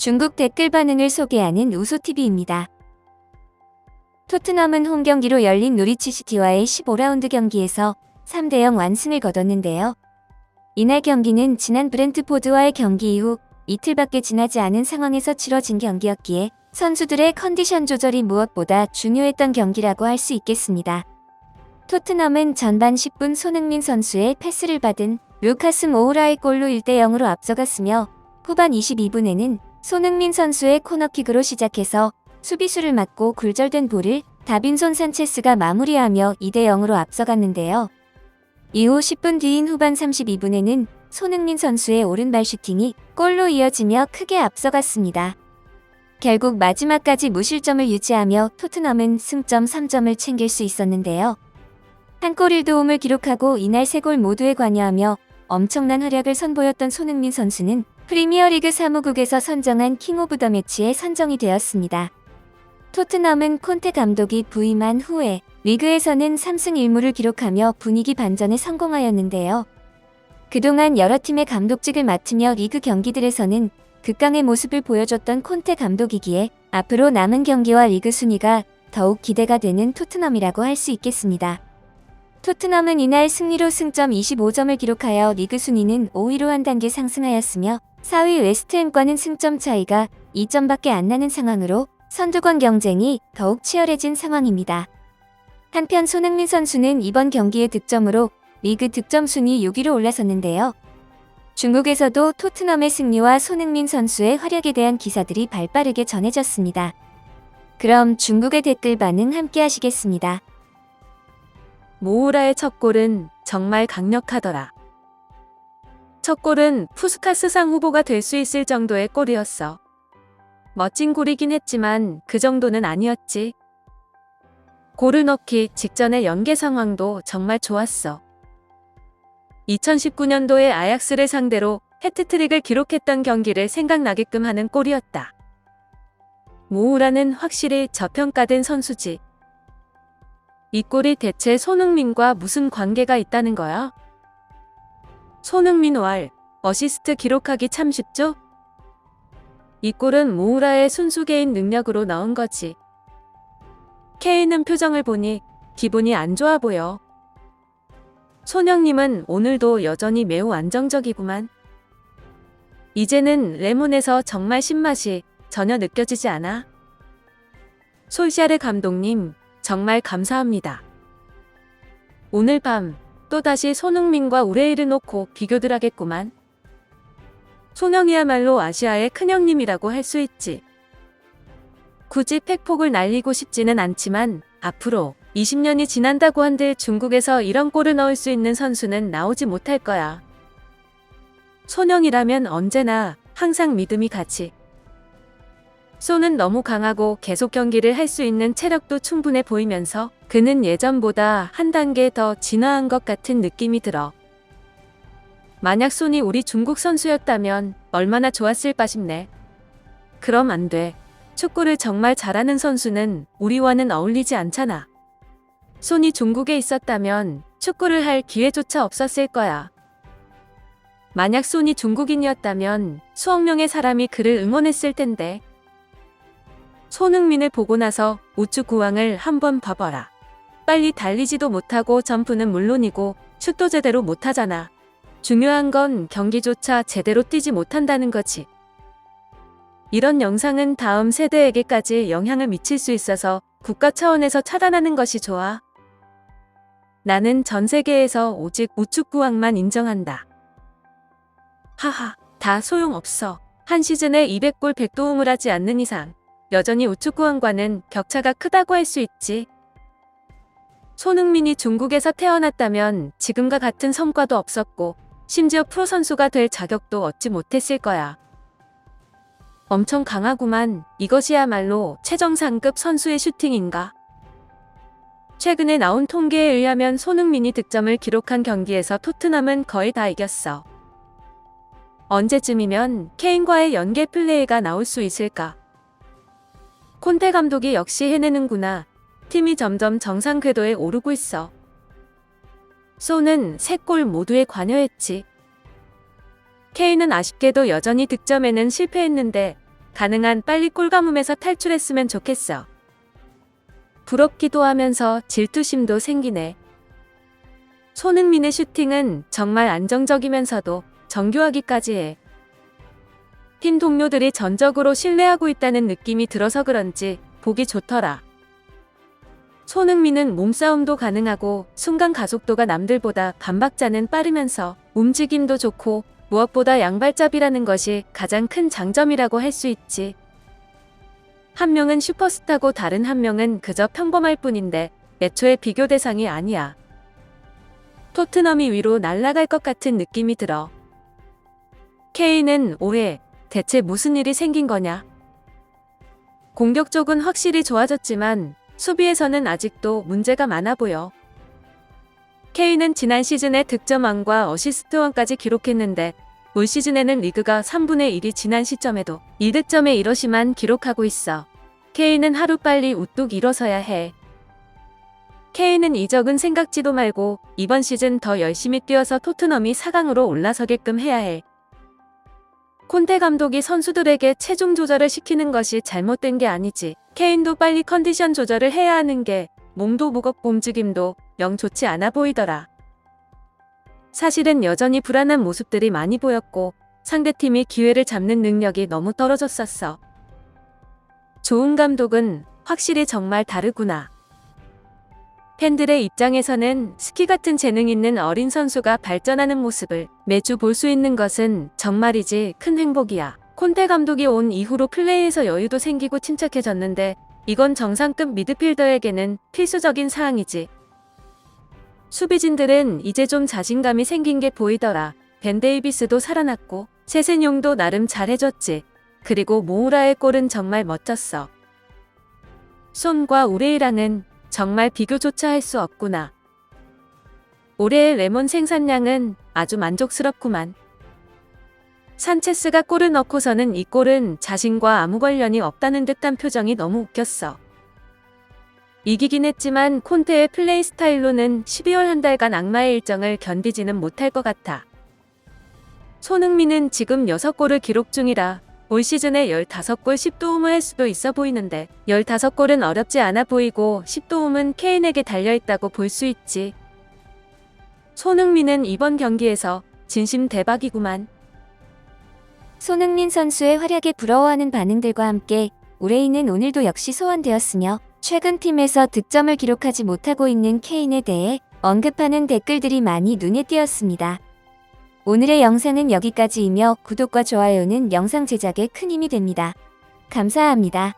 중국 댓글 반응을 소개하는 우소TV입니다. 토트넘은 홈 경기로 열린 노리치 시티와의 15라운드 경기에서 3대0 완승을 거뒀는데요. 이날 경기는 지난 브렌트포드와의 경기 이후 이틀밖에 지나지 않은 상황에서 치러진 경기였기에 선수들의 컨디션 조절이 무엇보다 중요했던 경기라고 할 수 있겠습니다. 토트넘은 전반 10분 손흥민 선수의 패스를 받은 루카스 모우라의 골로 1대0으로 앞서갔으며 후반 22분에는 손흥민 선수의 코너킥으로 시작해서 수비수를 맞고 굴절된 볼을 다빈손 산체스가 마무리하며 2대0으로 앞서갔는데요. 이후 10분 뒤인 후반 32분에는 손흥민 선수의 오른발 슈팅이 골로 이어지며 크게 앞서갔습니다. 결국 마지막까지 무실점을 유지하며 토트넘은 승점 3점을 챙길 수 있었는데요. 한 골 1도움을 기록하고 이날 3골 모두에 관여하며 엄청난 활약을 선보였던 손흥민 선수는 프리미어리그 사무국에서 선정한 킹 오브 더 매치에 선정이 되었습니다. 토트넘은 콘테 감독이 부임한 후에 리그에서는 3승 1무를 기록하며 분위기 반전에 성공하였는데요. 그동안 여러 팀의 감독직을 맡으며 리그 경기들에서는 극강의 모습을 보여줬던 콘테 감독이기에 앞으로 남은 경기와 리그 순위가 더욱 기대가 되는 토트넘이라고 할 수 있겠습니다. 토트넘은 이날 승리로 승점 25점을 기록하여 리그 순위는 5위로 한 단계 상승하였으며 4위 웨스트햄과는 승점 차이가 2점밖에 안 나는 상황으로 선두권 경쟁이 더욱 치열해진 상황입니다. 한편 손흥민 선수는 이번 경기의 득점으로 리그 득점 순위 6위로 올라섰는데요. 중국에서도 토트넘의 승리와 손흥민 선수의 활약에 대한 기사들이 발빠르게 전해졌습니다. 그럼 중국의 댓글 반응 함께 하시겠습니다. 모우라의 첫 골은 정말 강력하더라. 첫 골은 푸스카스상 후보가 될 수 있을 정도의 골이었어. 멋진 골이긴 했지만 그 정도는 아니었지. 골을 넣기 직전의 연계 상황도 정말 좋았어. 2019년도에 아약스를 상대로 해트트릭을 기록했던 경기를 생각나게끔 하는 골이었다. 모우라는 확실히 저평가된 선수지. 이 골이 대체 손흥민과 무슨 관계가 있다는 거야? 손흥민 왈, 어시스트 기록하기 참 쉽죠? 이 골은 모우라의 순수 개인 능력으로 넣은 거지. 케인은 표정을 보니 기분이 안 좋아 보여. 손형님은 오늘도 여전히 매우 안정적이구만. 이제는 레몬에서 정말 신맛이 전혀 느껴지지 않아? 솔샤르 감독님, 정말 감사합니다. 오늘 밤 또다시 손흥민과 우레이를 놓고 비교들 하겠구만. 손형이야말로 아시아의 큰형님이라고 할 수 있지. 굳이 팩폭을 날리고 싶지는 않지만 앞으로 20년이 지난다고 한들 중국에서 이런 골을 넣을 수 있는 선수는 나오지 못할 거야. 손형이라면 언제나 항상 믿음이 가지. 손은 너무 강하고 계속 경기를 할 수 있는 체력도 충분해 보이면서 그는 예전보다 한 단계 더 진화한 것 같은 느낌이 들어. 만약 손이 우리 중국 선수였다면 얼마나 좋았을까 싶네. 그럼 안 돼. 축구를 정말 잘하는 선수는 우리와는 어울리지 않잖아. 손이 중국에 있었다면 축구를 할 기회조차 없었을 거야. 만약 손이 중국인이었다면 수억 명의 사람이 그를 응원했을 텐데. 손흥민을 보고 나서 우측구왕을 한번 봐봐라. 빨리 달리지도 못하고 점프는 물론이고 슛도 제대로 못하잖아. 중요한 건 경기조차 제대로 뛰지 못한다는 거지. 이런 영상은 다음 세대에게까지 영향을 미칠 수 있어서 국가 차원에서 차단하는 것이 좋아. 나는 전 세계에서 오직 우측구왕만 인정한다. 하하, 다 소용없어. 한 시즌에 200골 100도움을 하지 않는 이상 여전히 우측구왕과는 격차가 크다고 할 수 있지. 손흥민이 중국에서 태어났다면 지금과 같은 성과도 없었고 심지어 프로 선수가 될 자격도 얻지 못했을 거야. 엄청 강하구만. 이것이야말로 최정상급 선수의 슈팅인가? 최근에 나온 통계에 의하면 손흥민이 득점을 기록한 경기에서 토트넘은 거의 다 이겼어. 언제쯤이면 케인과의 연계 플레이가 나올 수 있을까? 콘테 감독이 역시 해내는구나. 팀이 점점 정상 궤도에 오르고 있어. 손은 3골 모두에 관여했지. 케인은 아쉽게도 여전히 득점에는 실패했는데 가능한 빨리 꼴가뭄에서 탈출했으면 좋겠어. 부럽기도 하면서 질투심도 생기네. 손흥민의 슈팅은 정말 안정적이면서도 정교하기까지 해. 팀 동료들이 전적으로 신뢰하고 있다는 느낌이 들어서 그런지 보기 좋더라. 손흥민은 몸싸움도 가능하고 순간 가속도가 남들보다 반박자는 빠르면서 움직임도 좋고 무엇보다 양발잡이라는 것이 가장 큰 장점이라고 할 수 있지. 한 명은 슈퍼스타고 다른 한 명은 그저 평범할 뿐인데 애초에 비교 대상이 아니야. 토트넘이 위로 날아갈 것 같은 느낌이 들어. 케인은 올해 대체 무슨 일이 생긴 거냐? 공격 쪽은 확실히 좋아졌지만 수비에서는 아직도 문제가 많아 보여. 케인은 지난 시즌에 득점왕과 어시스트왕까지 기록했는데 올 시즌에는 리그가 3분의 1이 지난 시점에도 2득점에 이러시만 기록하고 있어. 케인은 하루빨리 우뚝 일어서야 해. 케인은 이적은 생각지도 말고 이번 시즌 더 열심히 뛰어서 토트넘이 4강으로 올라서게끔 해야 해. 콘테 감독이 선수들에게 체중 조절을 시키는 것이 잘못된 게 아니지. 케인도 빨리 컨디션 조절을 해야 하는 게 몸도 무겁고 움직임도 영 좋지 않아 보이더라. 사실은 여전히 불안한 모습들이 많이 보였고 상대팀이 기회를 잡는 능력이 너무 떨어졌었어. 좋은 감독은 확실히 정말 다르구나. 팬들의 입장에서는 스키 같은 재능 있는 어린 선수가 발전하는 모습을 매주 볼 수 있는 것은 정말이지 큰 행복이야. 콘테 감독이 온 이후로 플레이에서 여유도 생기고 침착해졌는데 이건 정상급 미드필더에게는 필수적인 사항이지. 수비진들은 이제 좀 자신감이 생긴 게 보이더라. 벤 데이비스도 살아났고 세세뇽도 나름 잘해줬지. 그리고 모우라의 골은 정말 멋졌어. 손과 우레이라는 정말 비교조차 할 수 없구나. 올해의 레몬 생산량은 아주 만족스럽구만. 산체스가 골을 넣고서는 이 골은 자신과 아무 관련이 없다는 듯한 표정이 너무 웃겼어. 이기긴 했지만 콘테의 플레이 스타일로는 12월 한 달간 악마의 일정을 견디지는 못할 것 같아. 손흥민은 지금 6골을 기록 중이라 올 시즌에 15골 10도움을 할 수도 있어 보이는데 15골은 어렵지 않아 보이고 10도움은 케인에게 달려있다고 볼 수 있지. 손흥민은 이번 경기에서 진심 대박이구만. 손흥민 선수의 활약에 부러워하는 반응들과 함께 우레이는 오늘도 역시 소환되었으며 최근 팀에서 득점을 기록하지 못하고 있는 케인에 대해 언급하는 댓글들이 많이 눈에 띄었습니다. 오늘의 영상은 여기까지이며 구독과 좋아요는 영상 제작에 큰 힘이 됩니다. 감사합니다.